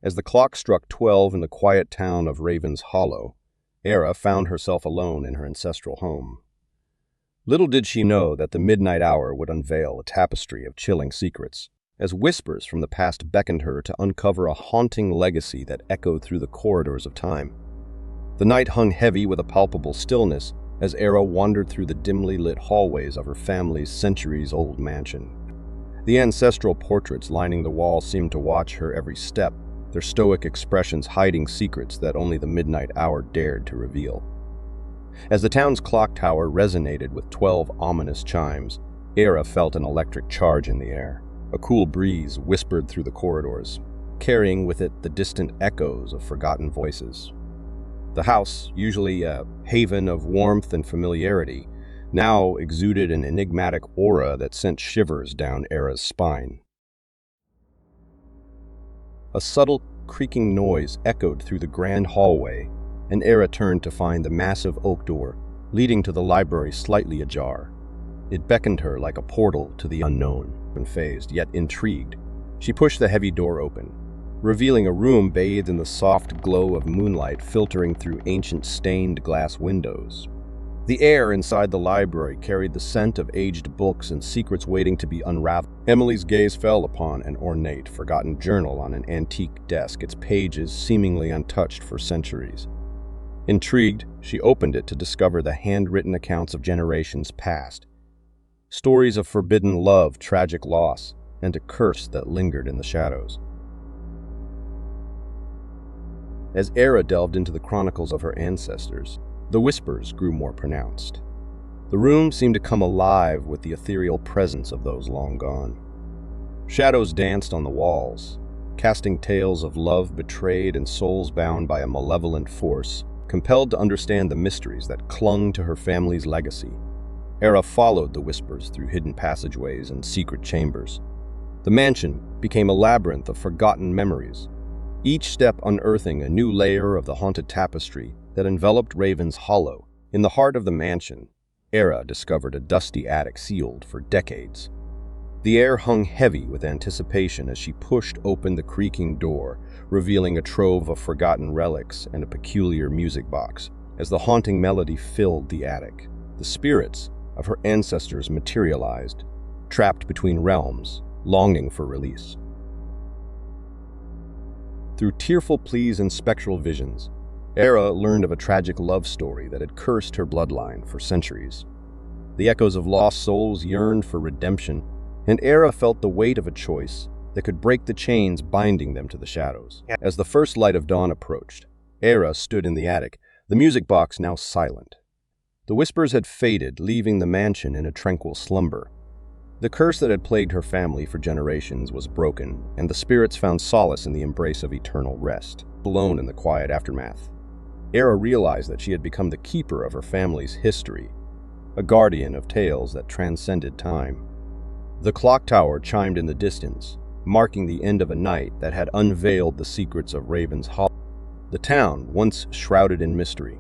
As the clock struck 12 in the quiet town of Raven's Hollow, Era found herself alone in her ancestral home. Little did she know that the midnight hour would unveil a tapestry of chilling secrets, as whispers from the past beckoned her to uncover a haunting legacy that echoed through the corridors of time. The night hung heavy with a palpable stillness as Era wandered through the dimly lit hallways of her family's centuries-old mansion. The ancestral portraits lining the wall seemed to watch her every step, their stoic expressions hiding secrets that only the midnight hour dared to reveal. As the town's clock tower resonated with 12 ominous chimes, Era felt an electric charge in the air. A cool breeze whispered through the corridors, carrying with it the distant echoes of forgotten voices. The house, usually a haven of warmth and familiarity, now exuded an enigmatic aura that sent shivers down Era's spine. A subtle, creaking noise echoed through the grand hallway, and Era turned to find the massive oak door leading to the library slightly ajar. It beckoned her like a portal to the unknown. Unfazed, yet intrigued, she pushed the heavy door open, revealing a room bathed in the soft glow of moonlight filtering through ancient stained glass windows. The air inside the library carried the scent of aged books and secrets waiting to be unraveled. Emily's gaze fell upon an ornate, forgotten journal on an antique desk, its pages seemingly untouched for centuries. Intrigued, she opened it to discover the handwritten accounts of generations past. Stories of forbidden love, tragic loss, and a curse that lingered in the shadows. As Era delved into the chronicles of her ancestors, the whispers grew more pronounced. The room seemed to come alive with the ethereal presence of those long gone. Shadows danced on the walls, casting tales of love betrayed and souls bound by a malevolent force, compelled to understand the mysteries that clung to her family's legacy. Era followed the whispers through hidden passageways and secret chambers. The mansion became a labyrinth of forgotten memories, each step unearthing a new layer of the haunted tapestry that enveloped Raven's Hollow. In the heart of the mansion, Era discovered a dusty attic sealed for decades. The air hung heavy with anticipation as she pushed open the creaking door, revealing a trove of forgotten relics and a peculiar music box. As the haunting melody filled the attic, the spirits of her ancestors materialized, trapped between realms, longing for release. Through tearful pleas and spectral visions, Era learned of a tragic love story that had cursed her bloodline for centuries. The echoes of lost souls yearned for redemption, and Era felt the weight of a choice that could break the chains binding them to the shadows. As the first light of dawn approached, Era stood in the attic, the music box now silent. The whispers had faded, leaving the mansion in a tranquil slumber. The curse that had plagued her family for generations was broken, and the spirits found solace in the embrace of eternal rest. Alone in the quiet aftermath, Era realized that she had become the keeper of her family's history, a guardian of tales that transcended time. The clock tower chimed in the distance, marking the end of a night that had unveiled the secrets of Raven's Hollow. The town, once shrouded in mystery,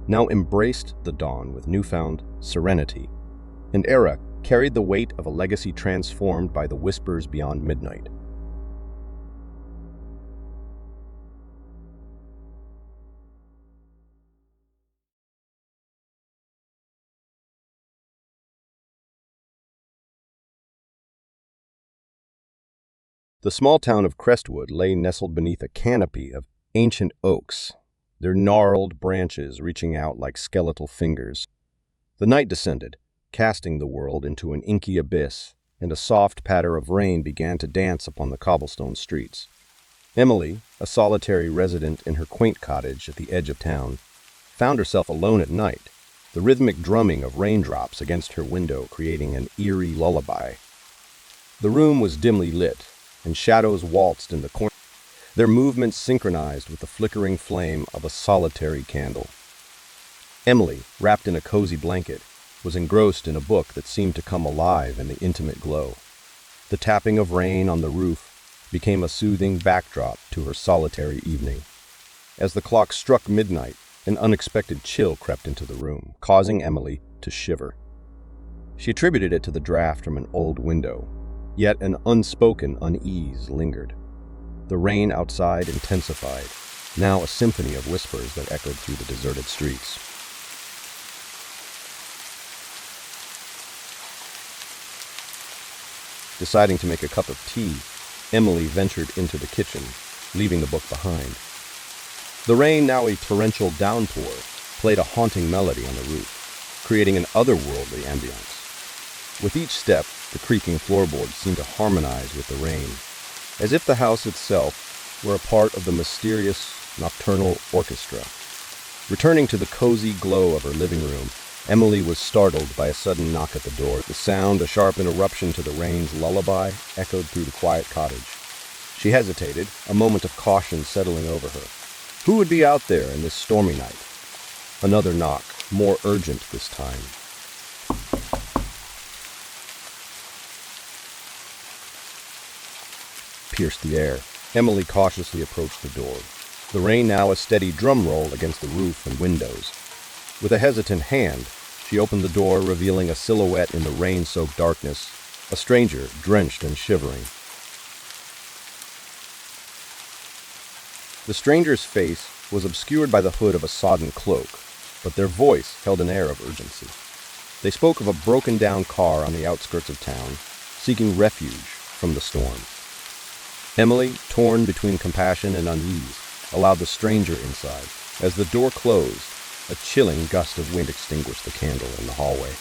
now embraced the dawn with newfound serenity, and Era carried the weight of a legacy transformed by the whispers beyond midnight. The small town of Crestwood lay nestled beneath a canopy of ancient oaks, their gnarled branches reaching out like skeletal fingers. The night descended, casting the world into an inky abyss, and a soft patter of rain began to dance upon the cobblestone streets. Emily, a solitary resident in her quaint cottage at the edge of town, found herself alone at night, the rhythmic drumming of raindrops against her window creating an eerie lullaby. The room was dimly lit, and shadows waltzed in the corner, their movements synchronized with the flickering flame of a solitary candle. Emily, wrapped in a cozy blanket, was engrossed in a book that seemed to come alive in the intimate glow. The tapping of rain on the roof became a soothing backdrop to her solitary evening. As the clock struck midnight, an unexpected chill crept into the room, causing Emily to shiver. She attributed it to the draft from an old window, yet an unspoken unease lingered. The rain outside intensified, now a symphony of whispers that echoed through the deserted streets. Deciding to make a cup of tea, Emily ventured into the kitchen, leaving the book behind. The rain, now a torrential downpour, played a haunting melody on the roof, creating an otherworldly ambiance. With each step, the creaking floorboards seemed to harmonize with the rain, as if the house itself were a part of the mysterious nocturnal orchestra. Returning to the cozy glow of her living room, Emily was startled by a sudden knock at the door. The sound, a sharp interruption to the rain's lullaby, echoed through the quiet cottage. She hesitated, a moment of caution settling over her. Who would be out there in this stormy night? Another knock, more urgent this time. Pierced the air. Emily cautiously approached the door. The rain now a steady drum roll against the roof and windows. With a hesitant hand, she opened the door, revealing a silhouette in the rain-soaked darkness, a stranger drenched and shivering. The stranger's face was obscured by the hood of a sodden cloak, but their voice held an air of urgency. They spoke of a broken-down car on the outskirts of town, seeking refuge from the storm. Emily, torn between compassion and unease, allowed the stranger inside. As the door closed, a chilling gust of wind extinguished the candle in the hallway.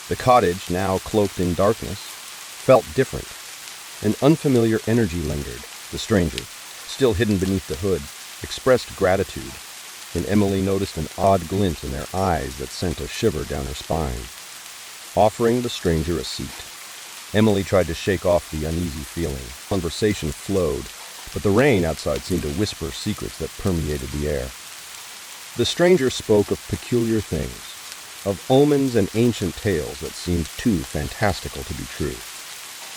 The cottage, now cloaked in darkness, felt different. An unfamiliar energy lingered. The stranger, still hidden beneath the hood, expressed gratitude, and Emily noticed an odd glint in their eyes that sent a shiver down her spine. Offering the stranger a seat, Emily tried to shake off the uneasy feeling. Conversation flowed, but the rain outside seemed to whisper secrets that permeated the air. The stranger spoke of peculiar things, of omens and ancient tales that seemed too fantastical to be true.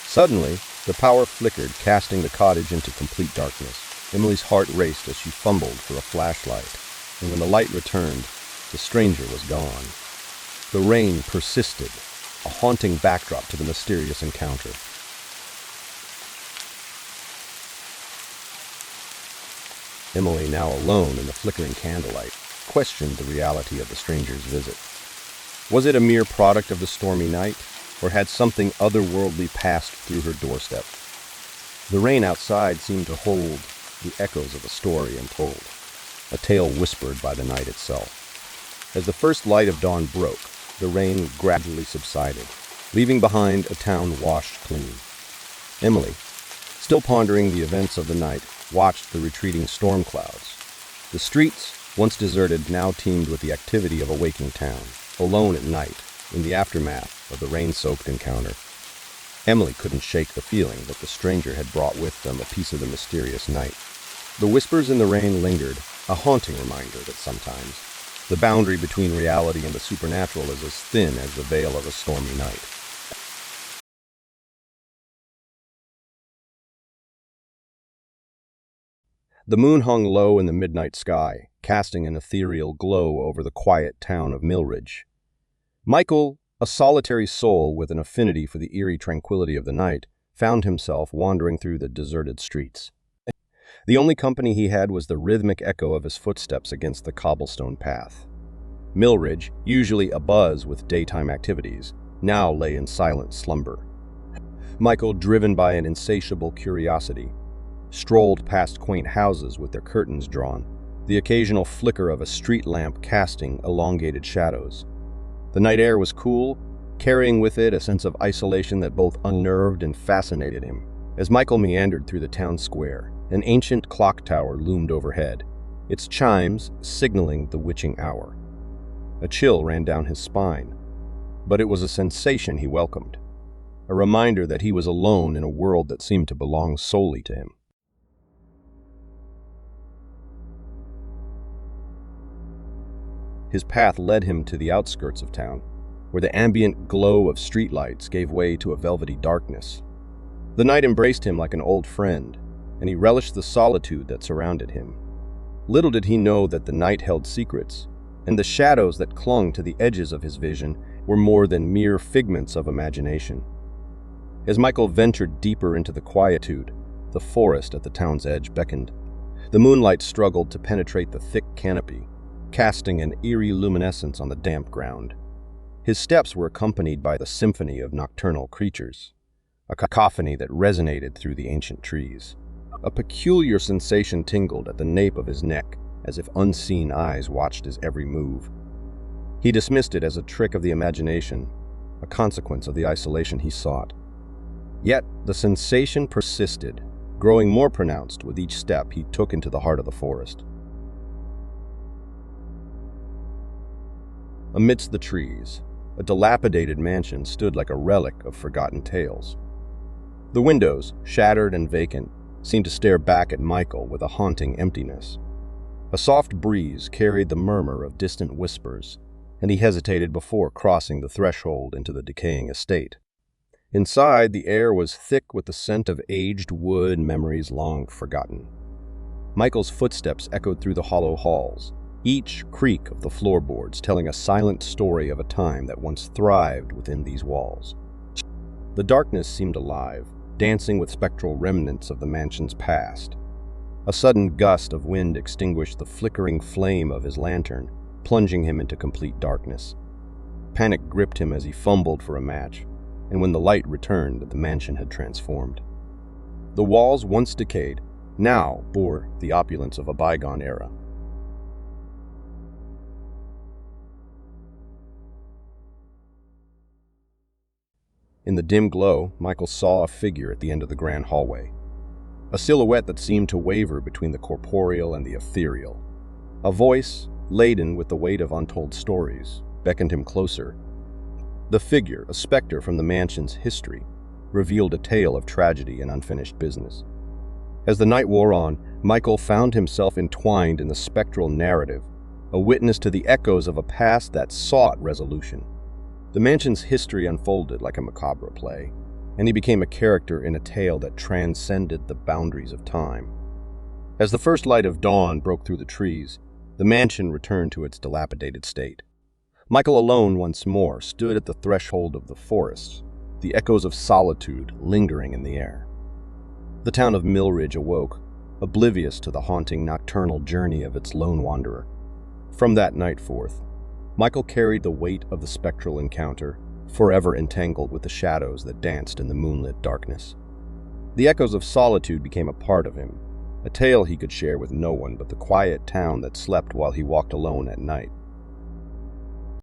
Suddenly, the power flickered, casting the cottage into complete darkness. Emily's heart raced as she fumbled for a flashlight, and when the light returned, the stranger was gone. The rain persisted, a haunting backdrop to the mysterious encounter. Emily, now alone in the flickering candlelight, questioned the reality of the stranger's visit. Was it a mere product of the stormy night, or had something otherworldly passed through her doorstep? The rain outside seemed to hold the echoes of a story untold, a tale whispered by the night itself. As the first light of dawn broke, the rain gradually subsided, leaving behind a town washed clean. Emily, still pondering the events of the night, watched the retreating storm clouds. The streets, once deserted, now teemed with the activity of a waking town, alone at night, in the aftermath of the rain-soaked encounter. Emily couldn't shake the feeling that the stranger had brought with them a piece of the mysterious night. The whispers in the rain lingered, a haunting reminder that sometimes the boundary between reality and the supernatural is as thin as the veil of a stormy night. The moon hung low in the midnight sky, casting an ethereal glow over the quiet town of Millridge. Michael, a solitary soul with an affinity for the eerie tranquility of the night, found himself wandering through the deserted streets. The only company he had was the rhythmic echo of his footsteps against the cobblestone path. Millridge, usually abuzz with daytime activities, now lay in silent slumber. Michael, driven by an insatiable curiosity, strolled past quaint houses with their curtains drawn, the occasional flicker of a street lamp casting elongated shadows. The night air was cool, carrying with it a sense of isolation that both unnerved and fascinated him. As Michael meandered through the town square, an ancient clock tower loomed overhead, its chimes signaling the witching hour. A chill ran down his spine, but it was a sensation he welcomed, a reminder that he was alone in a world that seemed to belong solely to him. His path led him to the outskirts of town, where the ambient glow of streetlights gave way to a velvety darkness. The night embraced him like an old friend, and he relished the solitude that surrounded him. Little did he know that the night held secrets, and the shadows that clung to the edges of his vision were more than mere figments of imagination. As Michael ventured deeper into the quietude, The forest at the town's edge beckoned. The moonlight struggled to penetrate the thick canopy, casting an eerie luminescence on the damp ground. His steps were accompanied by the symphony of nocturnal creatures, a cacophony that resonated through the ancient trees. A peculiar sensation tingled at the nape of his neck, as if unseen eyes watched his every move. He dismissed it as a trick of the imagination, a consequence of the isolation he sought. Yet the sensation persisted, growing more pronounced with each step he took into the heart of the forest. Amidst the trees, a dilapidated mansion stood like a relic of forgotten tales. The windows, shattered and vacant, seemed to stare back at Michael with a haunting emptiness. A soft breeze carried the murmur of distant whispers, and he hesitated before crossing the threshold into the decaying estate. Inside, the air was thick with the scent of aged wood and memories long forgotten. Michael's footsteps echoed through the hollow halls, each creak of the floorboards telling a silent story of a time that once thrived within these walls. The darkness seemed alive, dancing with spectral remnants of the mansion's past. A sudden gust of wind extinguished the flickering flame of his lantern, plunging him into complete darkness. Panic gripped him as he fumbled for a match, and when the light returned, the mansion had transformed. The walls, once decayed, now bore the opulence of a bygone era. In the dim glow, Michael saw a figure at the end of the grand hallway. A silhouette that seemed to waver between the corporeal and the ethereal. A voice, laden with the weight of untold stories, beckoned him closer. The figure, a specter from the mansion's history, revealed a tale of tragedy and unfinished business. As the night wore on, Michael found himself entwined in the spectral narrative, a witness to the echoes of a past that sought resolution. The mansion's history unfolded like a macabre play, and he became a character in a tale that transcended the boundaries of time. As the first light of dawn broke through the trees, the mansion returned to its dilapidated state. Michael alone once more stood at the threshold of the forest, the echoes of solitude lingering in the air. The town of Millridge awoke, oblivious to the haunting nocturnal journey of its lone wanderer. From that night forth, Michael carried the weight of the spectral encounter, forever entangled with the shadows that danced in the moonlit darkness. The echoes of solitude became a part of him, a tale he could share with no one but the quiet town that slept while he walked alone at night.